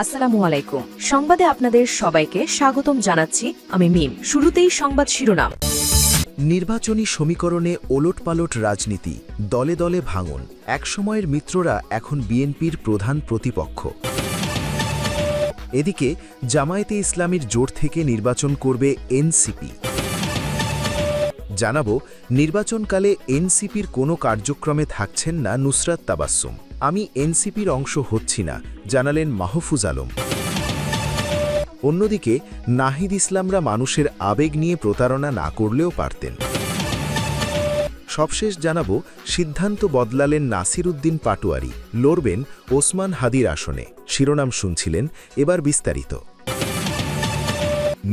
আসসালামু আলাইকুম। সংবাদে আপনাদের সবাইকে স্বাগতম জানাচ্ছি আমি মিম। শুরুতেই সংবাদ শিরোনাম। নির্বাচনী সমীকরণে ওলটপালট রাজনীতি, দলে দলে ভাঙন। একসময়ের মিত্ররা এখন বিএনপির প্রধান প্রতিপক্ষ। এদিকে জামায়াতে ইসলামীর জোট থেকে নির্বাচন করবে এনসিপি। জানাবো, নির্বাচনকালে এনসিপির কোনো কার্যক্রমে থাকছেন না নুসরাত তাবাসসুম। আমি এনসিপির অংশ হচ্ছি না, জানালেন মাহফুজ আলম। অন্যদিকে নাহিদ ইসলামরা মানুষের আবেগ নিয়ে প্রতারণা না করলেও পারতেন। সবশেষ জানাবো, সিদ্ধান্ত বদলালেন নাসির উদ্দিন পাটোয়ারি, লড়বেন ওসমান হাদির আসনে। শিরোনাম শুনছিলেন, এবার বিস্তারিত।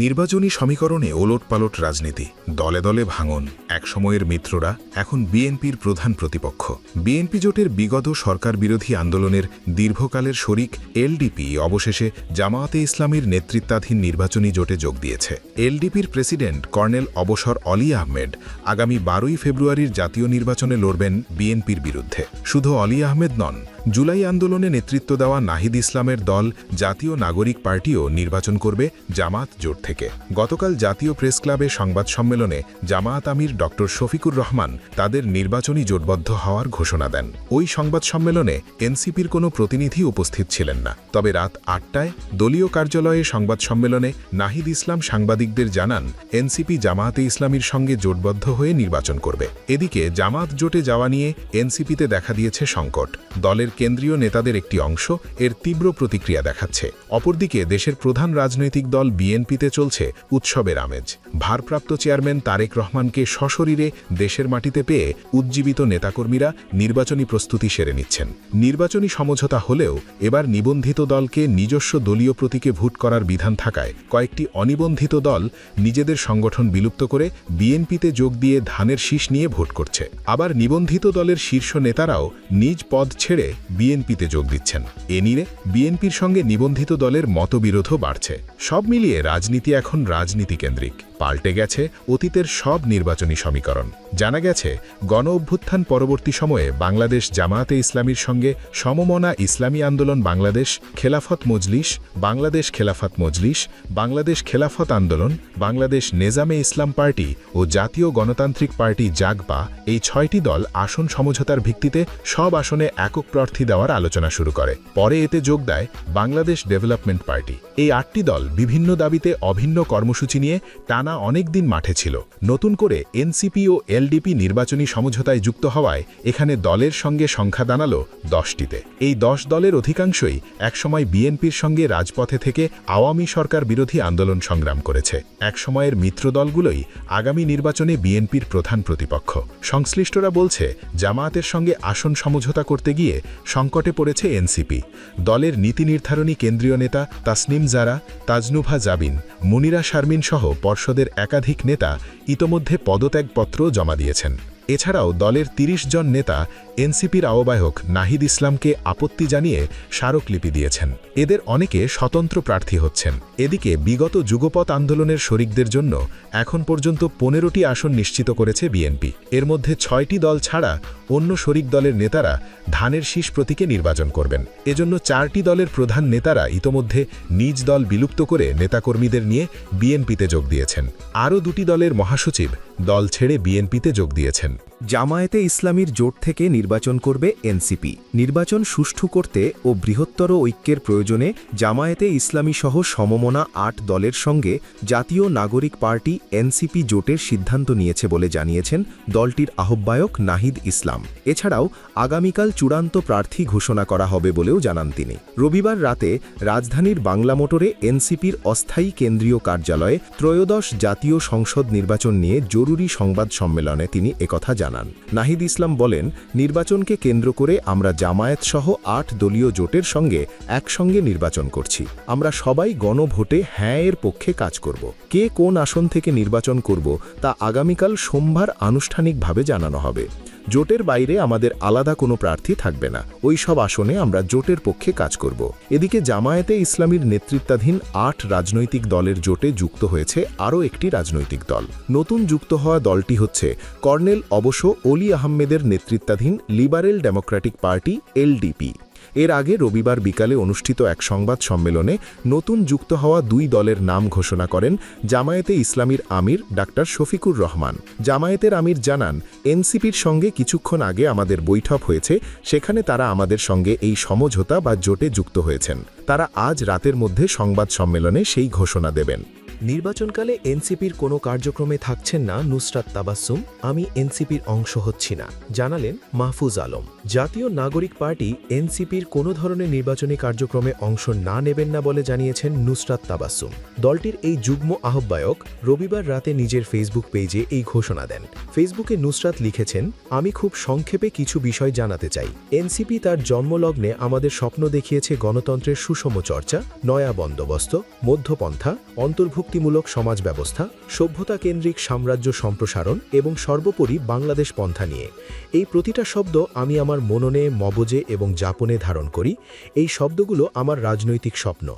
নির্বাচনী সমীকরণে ওলটপালট রাজনীতি, দলে দলে ভাঙন। একসময়ের মিত্ররা এখন বিএনপির প্রধান প্রতিপক্ষ। বিএনপি জোটের বিগত সরকার বিরোধী আন্দোলনের দীর্ঘকালের শরিক এলডিপি অবশেষে জামায়াতে ইসলামীর নেতৃত্বাধীন নির্বাচনী জোটে যোগ দিয়েছে। এলডিপির প্রেসিডেন্ট কর্নেল অবসর অলি আহমেদ আগামী 12ই ফেব্রুয়ারির জাতীয় নির্বাচনে লড়বেন বিএনপির বিরুদ্ধে। শুধু অলি আহমেদ নন, জুলাই আন্দোলনে নেতৃত্ব দেওয়া নাহিদ ইসলামের দল জাতীয় নাগরিক পার্টিও নির্বাচন করবে জামায়াত জোট থেকে। গতকাল জাতীয় প্রেস ক্লাবে সংবাদ সম্মেলনে জামায়াত আমির ড শফিকুর রহমান তাদের নির্বাচনী জোটবদ্ধ হওয়ার ঘোষণা দেন। ওই সংবাদ সম্মেলনে এনসিপির কোনো প্রতিনিধি উপস্থিত ছিলেন না। তবে রাত 8টায় দলীয় কার্যালয়ে সংবাদ সম্মেলনে নাহিদ ইসলাম সাংবাদিকদের জানান, এনসিপি জামায়াতে ইসলামীর সঙ্গে জোটবদ্ধ হয়ে নির্বাচন করবে। এদিকে জামায়াত জোটে যাওয়া নিয়ে এনসিপিতে দেখা দিয়েছে সংকট। দলের কেন্দ্রীয় নেতাদের একটি অংশ এর তীব্র প্রতিক্রিয়া দেখাচ্ছে। অপরদিকে দেশের প্রধান রাজনৈতিক দল বিএনপিতে চলছে উৎসবের আমেজ। ভারপ্রাপ্ত চেয়ারম্যান তারেক রহমানকে সশরীরে দেশের মাটিতে পেয়ে উজ্জীবিত নেতাকর্মীরা নির্বাচনী প্রস্তুতি সেরে নিচ্ছেন। নির্বাচনী সমঝোতা হলেও এবার নিবন্ধিত দলকে নিজস্ব দলীয় প্রতীকে ভোট করার বিধান থাকায় কয়েকটি অনিবন্ধিত দল নিজেদের সংগঠন বিলুপ্ত করে বিএনপিতে যোগ দিয়ে ধানের শীষ নিয়ে ভোট করছে। আবার নিবন্ধিত দলের শীর্ষ নেতারাও নিজ পদ ছেড়ে বিএনপিতে যোগ দিচ্ছেন। এ নিয়ে বিএনপির সঙ্গে নিবন্ধিত দলের মতবিরোধও বাড়ছে। সব মিলিয়ে রাজনীতি এখন রাজনীতিকেন্দ্রিক। পাল্টে গেছে অতীতের সব নির্বাচনী সমীকরণ। জানা গেছে, গণ অভ্যুত্থান পরবর্তী সময়ে বাংলাদেশ জামায়াতে ইসলামীর সঙ্গে সমমনা ইসলামী আন্দোলন বাংলাদেশ, খেলাফত মজলিস, বাংলাদেশ খেলাফত মজলিস, বাংলাদেশ খেলাফত আন্দোলন, বাংলাদেশ নেজামে ইসলাম পার্টি ও জাতীয় গণতান্ত্রিক পার্টি জাগপা, এই 6টি দল আসন সমঝোতার ভিত্তিতে সব আসনে একক প্রার্থী দেওয়ার আলোচনা শুরু করে। পরে এতে যোগ দেয় বাংলাদেশ ডেভেলপমেন্ট পার্টি। এই 8টি দল বিভিন্ন দাবিতে অভিন্ন কর্মসূচি নিয়ে টানা অনেক দিন মাঠে ছিল। নতুন করে এনসিপি ও এলডিপি নির্বাচনী সমঝোতায় যুক্ত হওয়ায় এখানে দলের সঙ্গে সংখ্যা দাঁড়ালো 10টিতে। এই 10 দলের অধিকাংশই একসময় বিএনপির সঙ্গে রাজপথে থেকে আওয়ামী সরকার বিরোধী আন্দোলন সংগ্রাম করেছে। একসময়ের মিত্র দলগুলোই আগামী নির্বাচনে বিএনপির প্রধান প্রতিপক্ষ। সংশ্লিষ্টরা বলছে, জামায়াতের সঙ্গে আসন সমঝোতা করতে গিয়ে সংকটে পড়েছে এনসিপি। দলের নীতি নির্ধারণী কেন্দ্রীয় নেতা তাসনিম জারা, তাজনুভা জাবিন, মুনিরা শারমিন সহ পর্ষদের একাধিক নেতা ইতোমধ্যে পদত্যাগপত্র জমা দিয়েছেন। এছাড়াও দলের 30 জন নেতা এনসিপির আহ্বায়ক নাহিদ ইসলামকে আপত্তি জানিয়ে স্মারকলিপি দিয়েছেন। এদের অনেকে স্বতন্ত্র প্রার্থী হচ্ছেন। এদিকে বিগত যুগপৎ আন্দোলনের শরিকদের জন্য এখন পর্যন্ত 15টি আসন নিশ্চিত করেছে বিএনপি। এর মধ্যে 6টি দল ছাড়া অন্য শরিক দলের নেতারা ধানের শীষ প্রতীকে নির্বাচন করবেন। এজন্য 4টি দলের প্রধান নেতারা ইতোমধ্যে নিজ দল বিলুপ্ত করে নেতাকর্মীদের নিয়ে বিএনপিতে যোগ দিয়েছেন। আরও 2টি দলের মহাসচিব দল ছেড়ে বিএনপিতে যোগ দিয়েছেন। জামায়াতে ইসলামীর জোট থেকে নির্বাচন করবে এনসিপি। নির্বাচন সুষ্ঠু করতে ও বৃহত্তর ঐক্যের প্রয়োজনে জামায়াতে ইসলামী সহ সমমনা 8 দলের সঙ্গে জাতীয় নাগরিক পার্টি এনসিপি জোটের সিদ্ধান্ত নিয়েছে বলে জানিয়েছেন দলটির আহ্বায়ক নাহিদ ইসলাম। এছাড়াও আগামীকাল চূড়ান্ত প্রার্থী ঘোষণা করা হবে বলেও জানান তিনি। রবিবার রাতে রাজধানীর বাংলা মোটরে এনসিপির অস্থায়ী কেন্দ্রীয় কার্যালয়ে ত্রয়োদশ জাতীয় সংসদ নির্বাচন নিয়ে জরুরি সংবাদ সম্মেলনে তিনি একথা জানান। নাহিদ ইসলাম বলেন, নির্বাচনকে কেন্দ্র করে আমরা জামায়াত সহ 8 দলীয় জোটের সঙ্গে একসঙ্গে নির্বাচন করছি। আমরা সবাই গণভোটে হ্যাঁ এর পক্ষে কাজ করব। কে কোন আসন থেকে নির্বাচন করব তা আগামীকাল সোমবার আনুষ্ঠানিকভাবে জানানো হবে। জোটের বাইরে আমাদের আলাদা কোনো প্রার্থী থাকবে না। ওই সব আসনে আমরা জোটের পক্ষে কাজ করব। এদিকে জামায়াতে ইসলামীর নেতৃত্বাধীন 8 রাজনৈতিক দলের জোটে যুক্ত হয়েছে আরও একটি রাজনৈতিক দল। নতুন যুক্ত হওয়া দলটি হচ্ছে কর্নেল অবসর অলি আহমেদের নেতৃত্বাধীন লিবারেল ডেমোক্রেটিক পার্টি এলডিপি। এর আগে রবিবার বিকালে অনুষ্ঠিত এক সংবাদ সম্মেলনে নতুন যুক্ত হওয়া 2 দলের নাম ঘোষণা করেন জামায়াতে ইসলামীর আমির ডাক্তার শফিকুর রহমান। জামায়াতের আমির জানান, এনসিপির সঙ্গে কিছুক্ষণ আগে আমাদের বৈঠক হয়েছে, সেখানে তারা আমাদের সঙ্গে এই সমঝোতা বা জোটে যুক্ত হয়েছেন। তারা আজ রাতের মধ্যে সংবাদ সম্মেলনে সেই ঘোষণা দেবেন। নির্বাচনকালে এনসিপির কোনো কার্যক্রমে থাকছেন না নুসরাত তাবাসসুম। আমি এনসিপির অংশ হচ্ছি না, জানালেন মাহফুজ আলম। জাতীয় নাগরিক পার্টি এনসিপির কোনো ধরনের নির্বাচনী কার্যক্রমে অংশ না নেবেন না বলে জানিয়েছেন নুসরাত তাবাসসুম। দলটির এই যুগ্ম আহ্বায়ক রবিবার রাতে নিজের ফেসবুক পেজে এই ঘোষণা দেন। ফেসবুকে নুসরাত লিখেছেন, আমি খুব সংক্ষেপে কিছু বিষয় জানাতে চাই। এনসিপি তার জন্মলগ্নে আমাদের স্বপ্ন দেখিয়েছে গণতন্ত্রের সুষম চর্চা, নয়া বন্দোবস্ত, মধ্যপন্থা, অন্তর্ভুক্তিমূলক সমাজ ব্যবস্থা, সভ্যতা কেন্দ্রিক সাম্রাজ্য সম্প্রসারণ এবং সর্বোপরি বাংলাদেশ পন্থা নিয়ে। এই প্রতিটা শব্দ আমি আমার মননে, মগজে এবং যাপনে ধারণ করি। এই শব্দগুলো আমার রাজনৈতিক স্বপ্ন।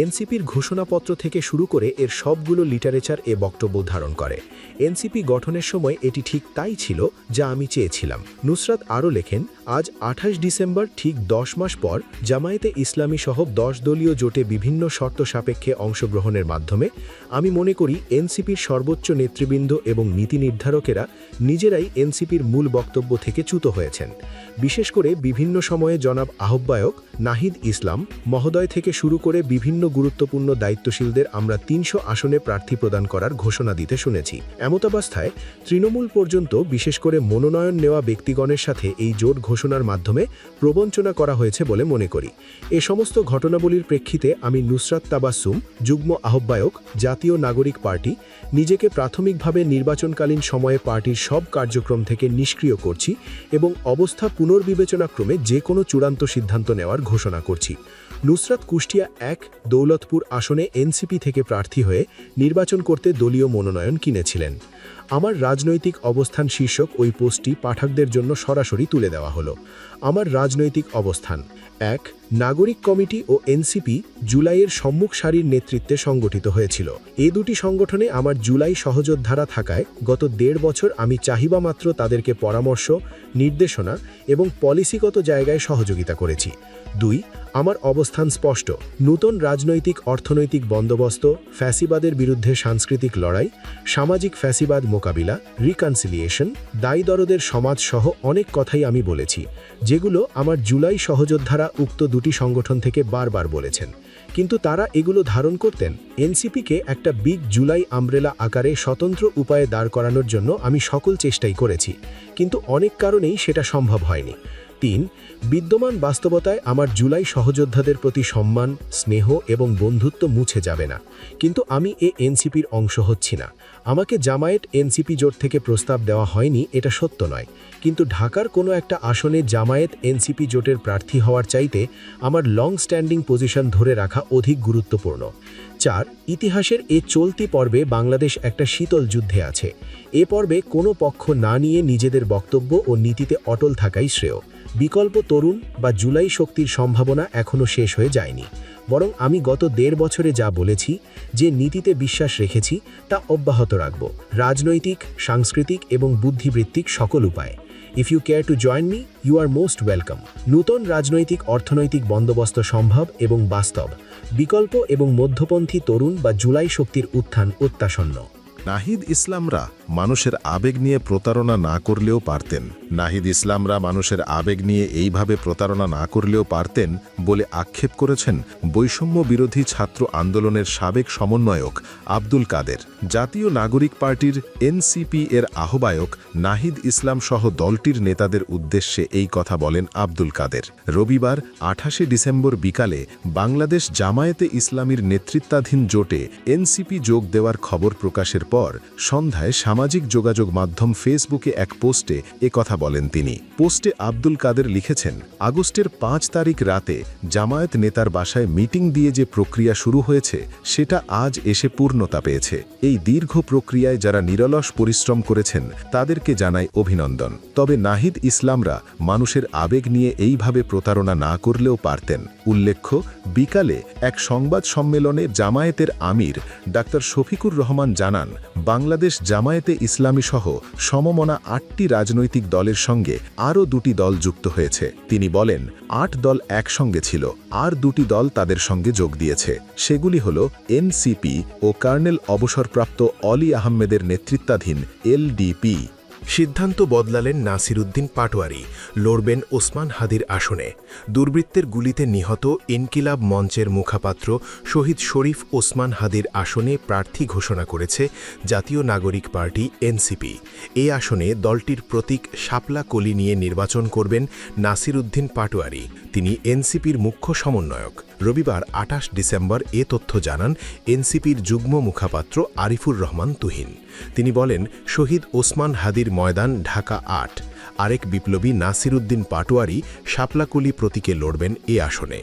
এনসিপির ঘোষণাপত্র থেকে শুরু করে এর সবগুলো লিটারেচার এ বক্তব্য ধারণ করে। এনসিপি গঠনের সময় এটি ঠিক তাই ছিল যা আমি চেয়েছিলাম। নুসরাত আরও লেখেন, আজ 28 ডিসেম্বর ঠিক 10 মাস পর জামায়াতে ইসলামী সহ 10 দলীয় জোটে বিভিন্ন শর্ত সাপেক্ষে অংশগ্রহণের মাধ্যমে আমি মনে করি এনসিপির সর্বোচ্চ নেতৃবৃন্দ এবং নীতি নির্ধারকেরা নিজেরাই এনসিপির মূল বক্তব্য থেকে চ্যুত হয়েছেন। বিশেষ করে বিভিন্ন সময়ে জনাব আহ্বায়ক নাহিদ ইসলাম মহোদয় থেকে শুরু করে বিভিন্ন গুরুত্বপূর্ণ দায়িত্বশীলদের আমরা 300 আসনে প্রার্থী প্রদান করার ঘোষণা দিতে শুনেছি। এমতাবস্থায় তৃণমূল পর্যন্ত বিশেষ করে মনোনয়ন নেওয়া ব্যক্তিগণের সাথে এই জোট ঘোষণার মাধ্যমে প্রবঞ্চনা করা হয়েছে বলে মনে করি। এ সমস্ত ঘটনাবলীর প্রেক্ষিতে আমি নুসরাত তাবাসসুম, যুগ্ম আহ্বায়ক, জাতীয় নাগরিক পার্টি, নিজেকে প্রাথমিকভাবে নির্বাচনকালীন সময়ে পার্টির সব কার্যক্রম থেকে নিষ্ক্রিয় করছি এবং অবস্থা পুনর্বিবেচনাক্রমে যে কোনো চূড়ান্ত সিদ্ধান্ত নেওয়ার ঘোষণা করছি। নুসরাত কুষ্টিয়া 1 দৌলতপুর আসনে এনসিপি থেকে প্রার্থী হয়ে নির্বাচন করতে দলীয় মনোনয়ন কিনেছিলেন। আমার রাজনৈতিক অবস্থান শীর্ষক ওই পোস্টটি পাঠকদের জন্য সরাসরি তুলে দেওয়া হলো। আমার রাজনৈতিক অবস্থান: 1. নাগরিক কমিটি ও এনসিপি জুলাইয়ের সম্মুখ সারির নেতৃত্বে সংগঠিত হয়েছিল। এই দুটি সংগঠনে আমার জুলাই সহযোদ্ধারা থাকায় গত 1.5 বছর আমি চাহিবামাত্র তাদেরকে পরামর্শ, নির্দেশনা এবং পলিসিগত জায়গায় সহযোগিতা করেছি। 2. আমার অবস্থান স্পষ্ট: নূতন রাজনৈতিক অর্থনৈতিক বন্দোবস্ত, ফ্যাসিবাদের বিরুদ্ধে সাংস্কৃতিক লড়াই, সামাজিক ফ্যাসিবাদ মোকাবিলা, রিকনসিলিয়েশন, দায়ী দরদের সমাজ সহ অনেক কথাই আমি বলেছি, যেগুলো আমার জুলাই সহযোদ্ধারা উক্ত দুটি সংগঠন থেকে বারবার বলেছেন। কিন্তু তারা এগুলো ধারণ করতেন এনসিপিকে একটা বিগ জুলাই আমব্রেলা আকারে স্বতন্ত্র উপায়ে দাঁড় করানোর জন্য আমি সকল চেষ্টাই করেছি, কিন্তু অনেক কারণেই সেটা সম্ভব হয়নি। 3. বিদ্যমান বাস্তবতায় আমার জুলাই সহযোদ্ধাদের প্রতি সম্মান, স্নেহ এবং বন্ধুত্ব মুছে যাবে না, কিন্তু আমি এনসিপির অংশ হচ্ছি না। আমাকে জামায়াত এনসিপি জোট থেকে প্রস্তাব দেওয়া হয়নি, এটা সত্য নয়, কিন্তু ঢাকার কোনো একটা আসনে জামায়াত এনসিপি জোটের প্রার্থী হওয়ার চাইতে আমার লং স্ট্যান্ডিং পজিশন ধরে রাখা অধিক গুরুত্বপূর্ণ। 4. ইতিহাসের এ চলতি পর্বে বাংলাদেশ একটা শীতল যুদ্ধে আছে। এ পর্বে কোনো পক্ষ না নিয়ে নিজেদের বক্তব্য ও নীতিতে অটল থাকাই শ্রেয়। বিকল্প তরুণ বা জুলাই শক্তির সম্ভাবনা এখনও শেষ হয়ে যায়নি, বরং আমি গত 1.5 বছরে যা বলেছি, যে নীতিতে বিশ্বাস রেখেছি, তা অব্যাহত রাখব, রাজনৈতিক, সাংস্কৃতিক এবং বুদ্ধিবৃত্তিক সকল উপায়ে। If you care to join me, you are most welcome. নূতন রাজনৈতিক অর্থনৈতিক বন্দোবস্ত সম্ভব এবং বাস্তব। বিকল্প এবং মধ্যপন্থী তরুণ বা জুলাই শক্তির উত্থান অত্যাসন্ন। নাহিদ ইসলামরা মানুষের আবেগ নিয়ে প্রতারণা না করলেও পারতেন। নাহিদ ইসলামরা মানুষের আবেগ নিয়ে এইভাবে প্রতারণা না করলেও পারতেন বলে আক্ষেপ করেছেন বৈষম্য বিরোধী ছাত্র আন্দোলনের সাবেক সমন্বয়ক আব্দুল কাদের। জাতীয় নাগরিক পার্টির এনসিপি এর আহ্বায়ক নাহিদ ইসলাম সহ দলটির নেতাদের উদ্দেশ্যে এই কথা বলেন আব্দুল কাদের। রবিবার 28 ডিসেম্বর বিকালে বাংলাদেশ জামায়াতে ইসলামীর নেতৃত্বাধীন জোটে এনসিপি যোগ দেওয়ার খবর প্রকাশের পর সন্ধ্যায় সামাজিক যোগাযোগ মাধ্যম ফেসবুকে এক পোস্টে কথা বলেন তিনি। পোস্টে আব্দুল কাদের লিখেছেন, আগস্টের 5 তারিখ রাতে জামায়াত নেতার বাসায় মিটিং দিয়ে যে প্রক্রিয়া শুরু হয়েছে সেটা আজ এসে পূর্ণতা পেয়েছে। এই দীর্ঘ প্রক্রিয়ায় যারা নিরলস পরিশ্রম করেছেন তাদেরকে জানাই অভিনন্দন। তবে নাহিদ ইসলামরা মানুষের আবেগ নিয়ে এইভাবে প্রতারণা না করলেও পারতেন। উল্লেখ্য, বিকালে এক সংবাদ সম্মেলনে জামায়াতের আমির ডাক্তার শফিকুর রহমান জানান, বাংলাদেশ জামায়াত জামায়াতে ইসলামী সহ সমমনা 8টি রাজনৈতিক দলের সঙ্গে আরও 2টি দল যুক্ত হয়েছে। তিনি বলেন 8 দল একসঙ্গে ছিল, আর 2টি দল তাদের সঙ্গে যোগ দিয়েছে। সেগুলি হল এনসিপি ও কর্নেল অবসরপ্রাপ্ত অলি আহমেদের নেতৃত্বাধীন এলডিপি। সিদ্ধান্ত বদলালেন নাসিরুদ্দিন পাটোয়ারি, লড়বেন ওসমান হাদির আসনে। দুর্বৃত্তের গুলিতে নিহত ইনকিলাব মঞ্চের মুখপাত্র শহীদ শরীফ ওসমান হাদির আসনে প্রার্থী ঘোষণা করেছে জাতীয় নাগরিক পার্টি এনসিপি। এই আসনে দলটির প্রতীক শাপলা কলি নিয়ে নির্বাচন করবেন নাসিরুদ্দিন পাটোয়ারি। তিনি এনসিপির মুখ্য সমন্বয়ক। রবিবার 28 ডিসেম্বর এ তথ্য জানান এনসিপির যুগ্ম মুখপাত্র আরিফুর রহমান তুহিন। তিনি বলেন, শহীদ ওসমান হাদির ময়দান ঢাকা 8। আরেক বিপ্লবী নাসিরুদ্দিন পাটোয়ারি শাপলাকলি প্রতীকে লড়বেন এ আসনে।